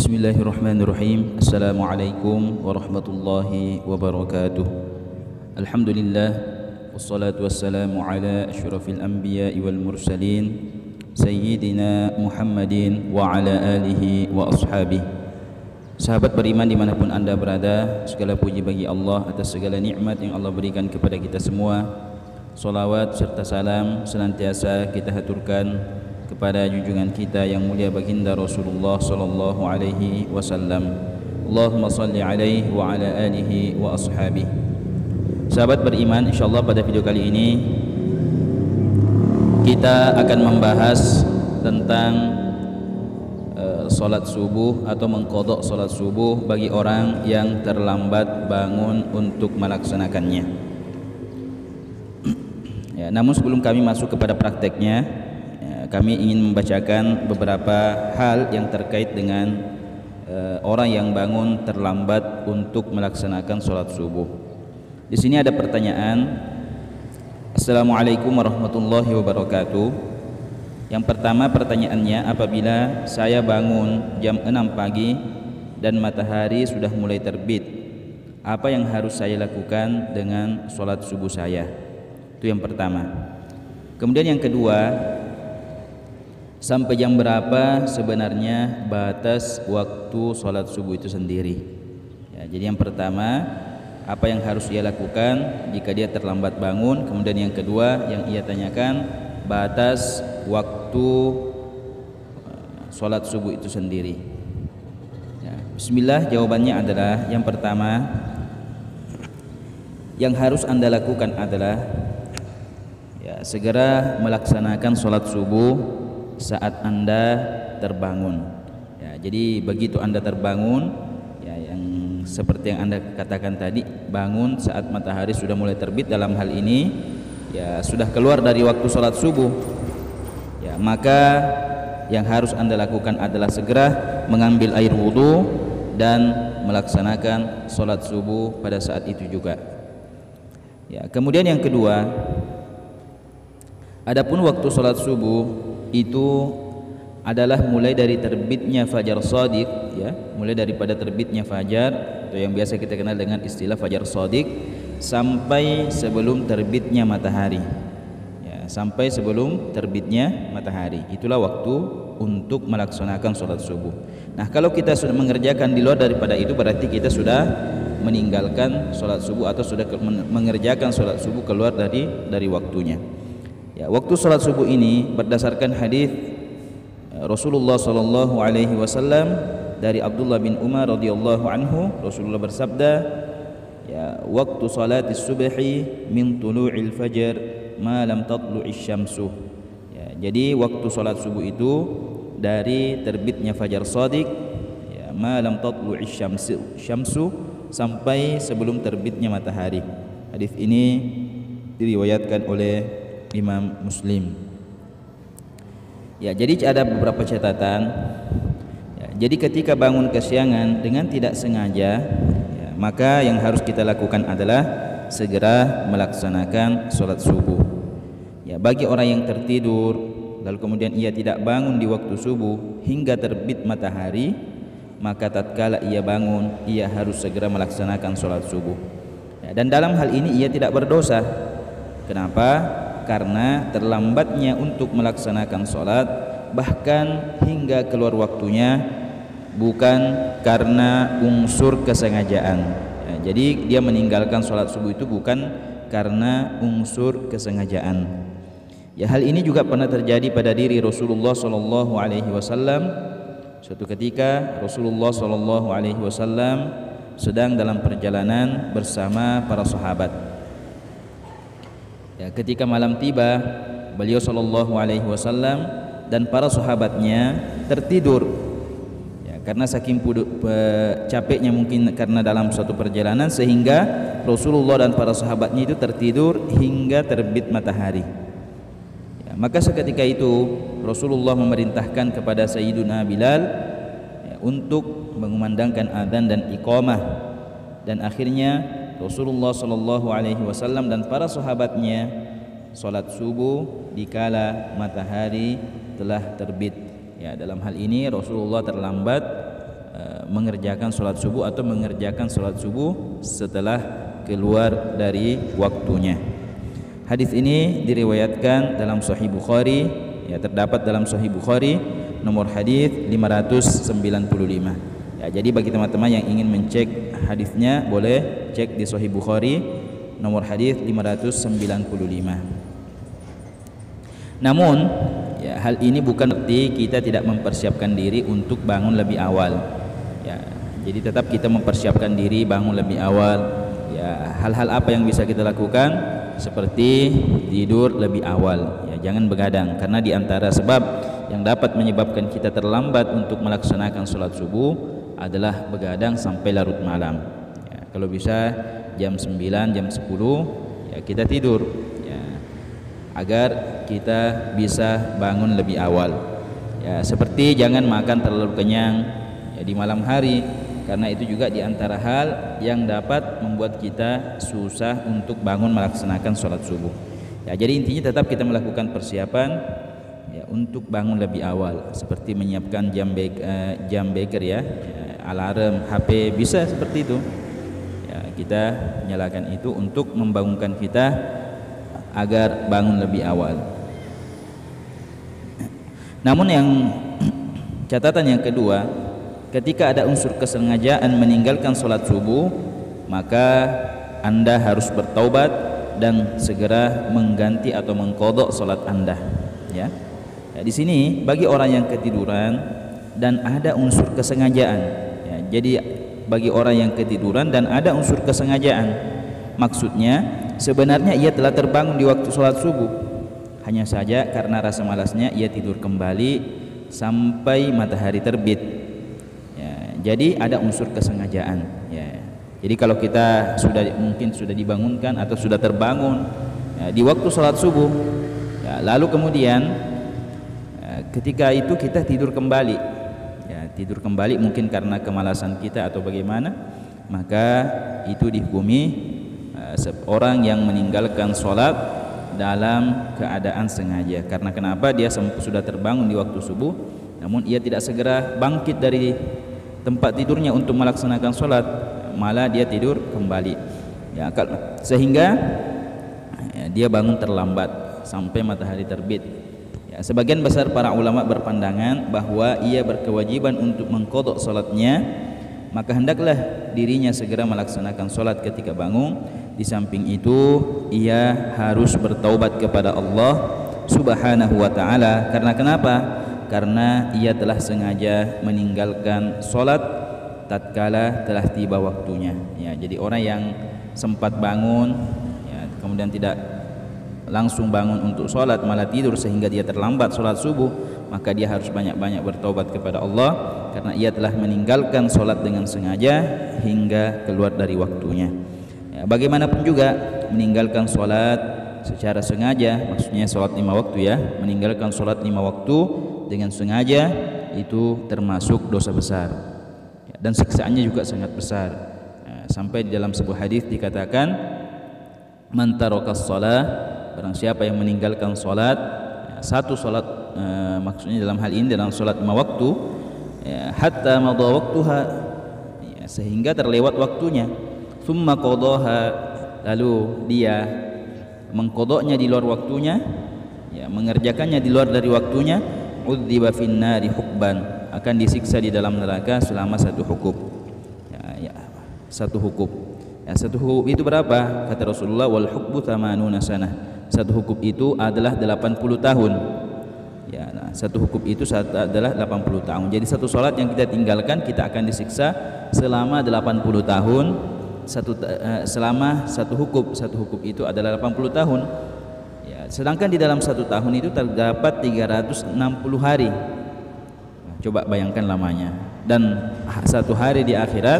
Bismillahirrahmanirrahim. Assalamualaikum warahmatullahi wabarakatuh. Alhamdulillah, wassalatu wassalamu ala asyrafil anbiya'i wal mursalin Sayyidina Muhammadin wa ala alihi wa ashabihi. Sahabat beriman dimanapun anda berada, segala puji bagi Allah atas segala nikmat yang Allah berikan kepada kita semua. Salawat serta salam senantiasa kita haturkan kepada junjungan kita yang mulia baginda Rasulullah sallallahu alaihi wasallam. Allahumma salli alaihi wa ala alihi wa ashabihi. Sahabat beriman, insyaallah pada video kali ini kita akan membahas tentang salat subuh atau mengqadha salat subuh bagi orang yang terlambat bangun untuk melaksanakannya. Ya, namun sebelum kami masuk kepada prakteknya, kami ingin membacakan beberapa hal yang terkait dengan orang yang bangun terlambat untuk melaksanakan sholat subuh. Di sini ada pertanyaan. Assalamualaikum warahmatullahi wabarakatuh. Yang pertama pertanyaannya, apabila saya bangun jam 6 pagi dan matahari sudah mulai terbit, apa yang harus saya lakukan dengan sholat subuh saya? Itu yang pertama. Kemudian yang kedua, sampai jam berapa sebenarnya batas waktu sholat subuh itu sendiri? Ya, jadi yang pertama, apa yang harus ia lakukan jika dia terlambat bangun. Kemudian yang kedua yang ia tanyakan, batas waktu sholat subuh itu sendiri. Ya, bismillah, jawabannya adalah yang pertama, yang harus anda lakukan adalah segera melaksanakan sholat subuh saat anda terbangun. Ya, jadi begitu anda terbangun, ya, yang seperti yang anda katakan tadi, bangun saat matahari sudah mulai terbit, dalam hal ini ya sudah keluar dari waktu sholat subuh, ya, maka yang harus anda lakukan adalah segera mengambil air wudhu dan melaksanakan sholat subuh pada saat itu juga. Ya, kemudian yang kedua, adapun waktu sholat subuh itu adalah mulai dari terbitnya fajar shadiq, ya, mulai daripada terbitnya fajar atau yang biasa kita kenal dengan istilah fajar shadiq sampai sebelum terbitnya matahari. Ya, sampai sebelum terbitnya matahari, itulah waktu untuk melaksanakan sholat subuh. Nah, kalau kita sudah mengerjakan di luar daripada itu, berarti kita sudah meninggalkan sholat subuh atau sudah mengerjakan sholat subuh keluar dari waktunya. Ya, waktu salat subuh ini berdasarkan hadis Rasulullah sallallahu alaihi wasallam dari Abdullah bin Umar radhiyallahu anhu, Rasulullah bersabda, ya, waktu salatis subhi min tulu'il fajr ma lam tatlu'is syamsu. Ya, jadi waktu salat subuh itu dari terbitnya fajar shadiq, ya, ma lam tatlu'is syamsu sampai sebelum terbitnya matahari. Hadis ini diriwayatkan oleh Imam Muslim. Ya, jadi ada beberapa catatan. Ya, jadi ketika bangun kesiangan dengan tidak sengaja, ya, maka yang harus kita lakukan adalah segera melaksanakan sholat subuh. Ya, bagi orang yang tertidur lalu kemudian ia tidak bangun di waktu subuh hingga terbit matahari, maka tatkala ia bangun, ia harus segera melaksanakan sholat subuh. Ya, dan dalam hal ini ia tidak berdosa. Kenapa? Karena terlambatnya untuk melaksanakan sholat bahkan hingga keluar waktunya bukan karena unsur kesengajaan. Ya, jadi dia meninggalkan sholat subuh itu bukan karena unsur kesengajaan. Ya, hal ini juga pernah terjadi pada diri Rasulullah sallallahu alaihi wasallam. Suatu ketika Rasulullah sallallahu alaihi wasallam sedang dalam perjalanan bersama para sahabat. Ya, ketika malam tiba, beliau sallallahu alaihi wasallam dan para sahabatnya tertidur. Ya, karena saking capeknya mungkin karena dalam suatu perjalanan, sehingga Rasulullah dan para sahabatnya itu tertidur hingga terbit matahari. Ya, maka seketika itu Rasulullah memerintahkan kepada Sayyiduna Bilal, ya, untuk mengumandangkan adzan dan iqamah, dan akhirnya Rasulullah sallallahu alaihi wasallam dan para sahabatnya salat subuh dikala matahari telah terbit. Ya, dalam hal ini Rasulullah terlambat mengerjakan sholat subuh atau mengerjakan sholat subuh setelah keluar dari waktunya. Hadis ini diriwayatkan dalam Sahih Bukhari, ya, terdapat dalam Sahih Bukhari nomor hadis 595. Ya, jadi bagi teman-teman yang ingin mencek hadisnya boleh cek di Sahih Bukhari nomor hadis 595. Namun ya, hal ini bukan berarti kita tidak mempersiapkan diri untuk bangun lebih awal. Ya, jadi tetap kita mempersiapkan diri bangun lebih awal. Ya, hal-hal apa yang bisa kita lakukan? Seperti tidur lebih awal. Ya, jangan begadang, karena di antara sebab yang dapat menyebabkan kita terlambat untuk melaksanakan sholat subuh adalah begadang sampai larut malam. Ya, kalau bisa jam 9, jam 10 ya kita tidur, ya, agar kita bisa bangun lebih awal. Ya, seperti jangan makan terlalu kenyang ya, di malam hari, karena itu juga di antara hal yang dapat membuat kita susah untuk bangun melaksanakan sholat subuh. Ya, jadi intinya tetap kita melakukan persiapan ya, untuk bangun lebih awal, seperti menyiapkan jam beker ya, alarm, HP, bisa seperti itu. Ya, kita nyalakan itu untuk membangunkan kita agar bangun lebih awal. Namun yang catatan yang kedua, ketika ada unsur kesengajaan meninggalkan sholat subuh, maka Anda harus bertaubat dan segera mengganti atau mengqadha sholat Anda. Ya. Ya, di sini bagi orang yang ketiduran dan ada unsur kesengajaan. Ya, jadi bagi orang yang ketiduran dan ada unsur kesengajaan, maksudnya sebenarnya ia telah terbangun di waktu sholat subuh, hanya saja karena rasa malasnya ia tidur kembali sampai matahari terbit. Jadi ada unsur kesengajaan. Ya. Jadi kalau kita mungkin sudah dibangunkan atau sudah terbangun ya, di waktu sholat subuh, ya, lalu kemudian ketika itu kita tidur kembali, ya, tidur kembali mungkin karena kemalasan kita atau bagaimana, maka itu dihukumi orang yang meninggalkan sholat dalam keadaan sengaja. Karena kenapa? Dia sudah terbangun di waktu subuh, namun ia tidak segera bangkit dari tempat tidurnya untuk melaksanakan sholat, malah dia tidur kembali ya, sehingga ya, dia bangun terlambat sampai matahari terbit. Ya, sebagian besar para ulama berpandangan bahwa ia berkewajiban untuk mengqadha sholatnya, maka hendaklah dirinya segera melaksanakan sholat ketika bangun. Di samping itu ia harus bertaubat kepada Allah Subhanahu wa ta'ala. Karena kenapa? Karena ia telah sengaja meninggalkan sholat tatkala telah tiba waktunya. Ya, jadi orang yang sempat bangun, ya, kemudian tidak langsung bangun untuk sholat, malah tidur sehingga dia terlambat sholat subuh, maka dia harus banyak-banyak bertaubat kepada Allah, karena ia telah meninggalkan sholat dengan sengaja hingga keluar dari waktunya. Ya, bagaimanapun juga meninggalkan sholat secara sengaja, maksudnya sholat 5 waktu ya, meninggalkan sholat 5 waktu dengan sengaja itu termasuk dosa besar ya, dan siksaannya juga sangat besar ya, sampai di dalam sebuah hadis dikatakan man tarakas shalah, barang siapa yang meninggalkan salat ya, satu salat maksudnya dalam hal ini dalam salat 5 waktu ya, hatta madha waktuha ya, sehingga terlewat waktunya, thumma qadaha, lalu dia mengqadanya di luar waktunya ya, mengerjakannya di luar dari waktunya, udziba finnari hukban, akan disiksa di dalam neraka selama satu hukum ya, satu hukum ya, satu hukum itu berapa? Kata Rasulullah, wal hukbu thamanuna sanah, satu hukum itu adalah 80 tahun ya, nah, satu hukum itu adalah 80 tahun. Jadi satu sholat yang kita tinggalkan kita akan disiksa selama 80 tahun, selama satu hukum itu adalah 80 tahun. Sedangkan di dalam satu tahun itu terdapat 360 hari. Coba bayangkan lamanya. Dan satu hari di akhirat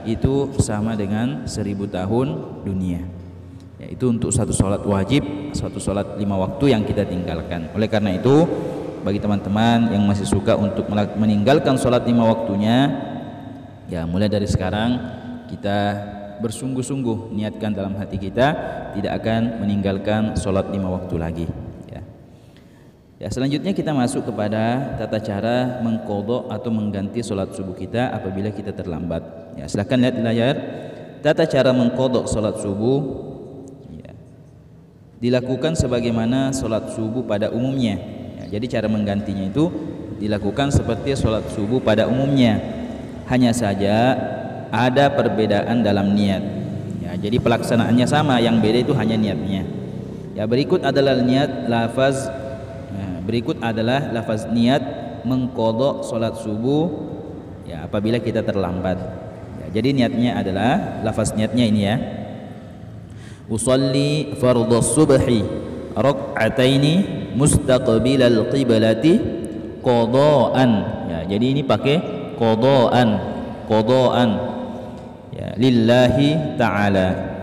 itu sama dengan 1000 tahun dunia. Ya, itu untuk satu sholat wajib, satu sholat 5 waktu yang kita tinggalkan. Oleh karena itu, bagi teman-teman yang masih suka untuk meninggalkan sholat 5 waktunya, ya mulai dari sekarang kita bersungguh-sungguh niatkan dalam hati kita tidak akan meninggalkan sholat 5 waktu lagi ya. Ya, selanjutnya kita masuk kepada tata cara mengqadha atau mengganti sholat subuh kita apabila kita terlambat. Ya, silakan lihat di layar. Tata cara mengqadha sholat subuh ya, dilakukan sebagaimana sholat subuh pada umumnya. Ya, jadi cara menggantinya itu dilakukan seperti sholat subuh pada umumnya. Hanya saja ada perbedaan dalam niat. Ya, jadi pelaksanaannya sama, yang beda itu hanya niatnya. Ya, berikut adalah niat lafaz. Berikut adalah lafaz niat mengqadha salat subuh ya apabila kita terlambat. Ya, jadi niatnya adalah lafaz niatnya ini ya. Usolli fardhus subhi rak'ataini mustaqbilal qiblati qadaan. Ya, jadi ini pakai qadaan ya lillahi ta'ala.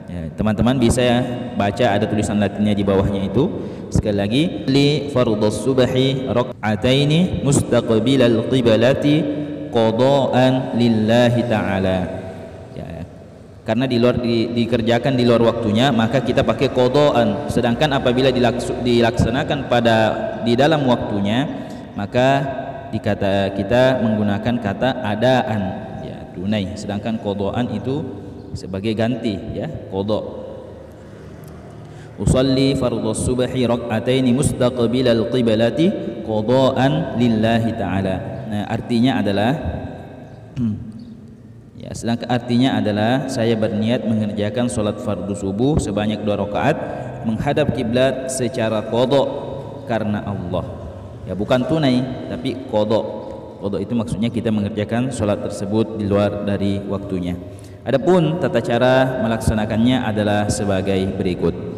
Ya, teman-teman bisa ya baca, ada tulisan Latinnya di bawahnya itu. Sekali lagi, li fardhus subhi rak'ataini mustaqbilal qiblati qadaan lillahi ta'ala. Ya, karena dikerjakan di luar waktunya, maka kita pakai qadaan. Sedangkan apabila dilaksanakan di dalam waktunya, maka kita menggunakan kata adaan, ya tunai. Sedangkan qadaan itu sebagai ganti, ya qadha. Usalli fardhus subhi rak'ataini mustaqbilal qiblati qadaan lillahi ta'ala. Nah, artinya adalah ya, sedangkan artinya adalah saya berniat mengerjakan salat fardu subuh sebanyak 2 rakaat menghadap kiblat secara qadha karena Allah. Ya, bukan tunai tapi qadha. Qadha itu maksudnya kita mengerjakan salat tersebut di luar dari waktunya. Adapun tata cara melaksanakannya adalah sebagai berikut.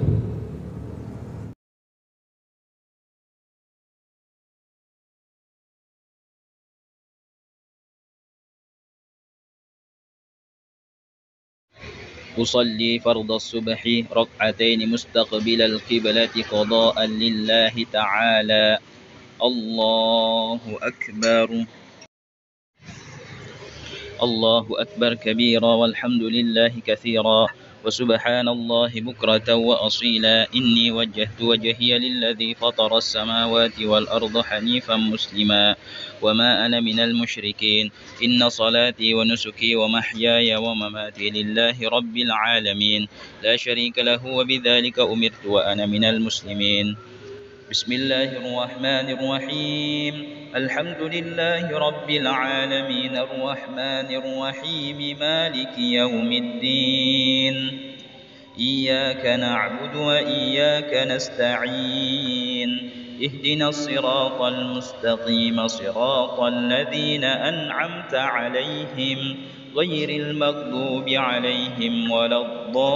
Usalli fardhas subhi rak'ataini mustaqbilal qiblati qadaan lillahi ta'ala. Allahu akbar. Allahu akbar kabira walhamdulillahi katsira wa subhanallahi bukratan wa asila. Inni wajjahtu wajhiya lilladzi fatara as-samawati wal arda hanifan muslima وما أنا من المشركين إن صلاتي ونسكي ومحياي ومماتي لله رب العالمين لا شريك له وبذلك أمرت وأنا من المسلمين بسم الله الرحمن الرحيم الحمد لله رب العالمين الرحمن الرحيم مالك يوم الدين إياك نعبد وإياك نستعين اهدنا الصراط المستقيم صراط الذين أنعمت عليهم غير المغضوب عليهم ولا الضالين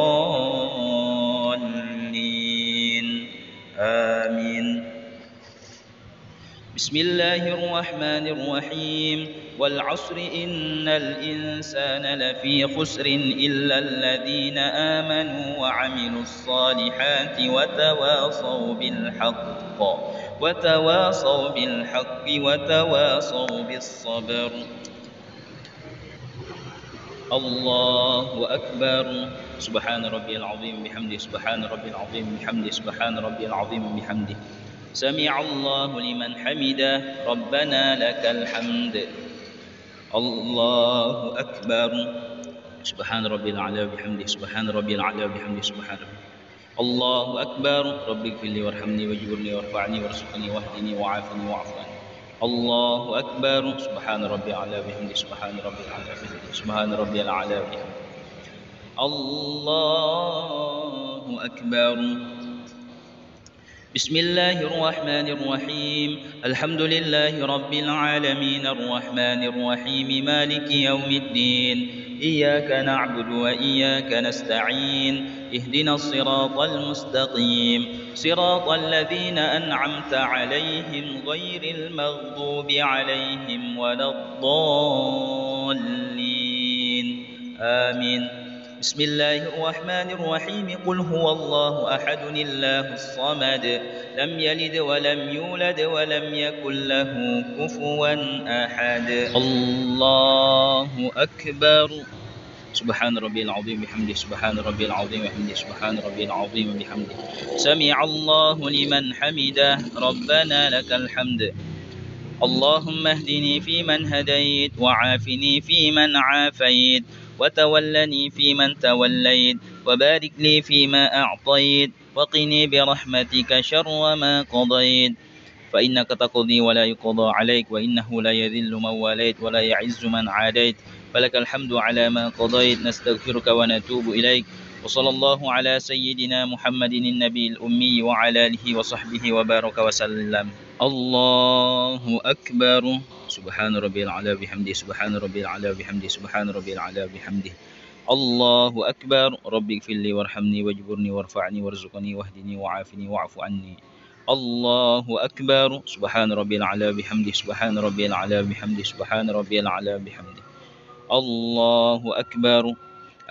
آمين بسم الله الرحمن الرحيم والعصر إن الإنسان لفي خسر إلا الذين آمنوا وعملوا الصالحات وتواصوا بالحق وتواصوا بالصبر الله أكبر سبحان ربي العظيم بحمده سبحان ربي العظيم بحمده سبحان ربي العظيم بحمده سمع الله لمن حمده ربنا لك الحمد الله أكبر سبحان ربي الأعلى بحمده سبحان ربي الأعلى بحمده سبحان ربي الله أكبر ربي اغفر لي وارحمني واجبرني وارفعني وارزقني واهدني وعافني واعف عني الله أكبر سبحان ربي الأعلى بحمده سبحان ربي الأعلى بحمده سبحان ربي الأعلى بحمده الله أكبر بسم الله الرحمن الرحيم الحمد لله رب العالمين الرحمن الرحيم مالك يوم الدين إياك نعبد وإياك نستعين اهدنا الصراط المستقيم صراط الذين أنعمت عليهم غير المغضوب عليهم ولا الضالين آمين بسم الله الرحمن الرحيم قل هو الله أحد الله الصمد لم يلد ولم يولد ولم يكن له كفوا أحد الله أكبر سبحان ربي العظيم بحمده سبحان ربي العظيم بحمده سبحان ربي العظيم بحمده سمع الله لمن حمده ربنا لك الحمد اللهم اهدني فيمن هديت وعافني فيمن عافيت وتولني فيمن توليت وبارك لي فيما أعطيت وقني برحمتك شر ما قضيت فإنك تقضي ولا يقضى عليك وإنه لا يذل من واليت ولا يعز من عاديت فلك الحمد على ما قضيت نستغفرك ونتوب إليك وصلى الله على سيدنا محمد النبي الأمي وعلى آله وصحبه وبارك وسلم الله أكبر سبحان ربي العلى بحمده سبحان ربي العلى بحمده سبحان ربي العلى بحمده الله أكبر ربي اغفر لي وارحمني واجبرني وارفعني وارزقني واهدني وعافني واعف عني الله أكبر سبحان ربي العلى بحمده سبحان ربي العلى بحمده سبحان ربي العلى بحمده الله أكبر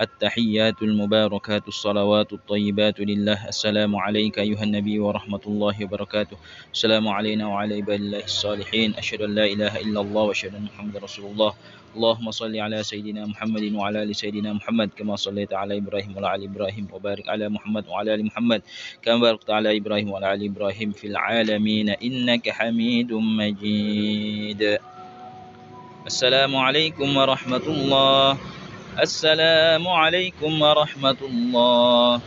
التحيات المباركات الصلوات الطيبات لله السلام عليك أيها النبي ورحمة الله وبركاته السلام علينا وعلى عباد الله الصالحين أشهد أن لا إله إلا الله وأشهد أن محمد رسول الله اللهم صل على سيدنا محمد وعلى آل سيدنا محمد كما صليت على إبراهيم وعلى آل إبراهيم وبارك على محمد وعلى آل محمد كما باركت على إبراهيم وعلى آل إبراهيم في العالمين إنك حميد مجيد السلام عليكم ورحمة الله السلام عليكم ورحمة الله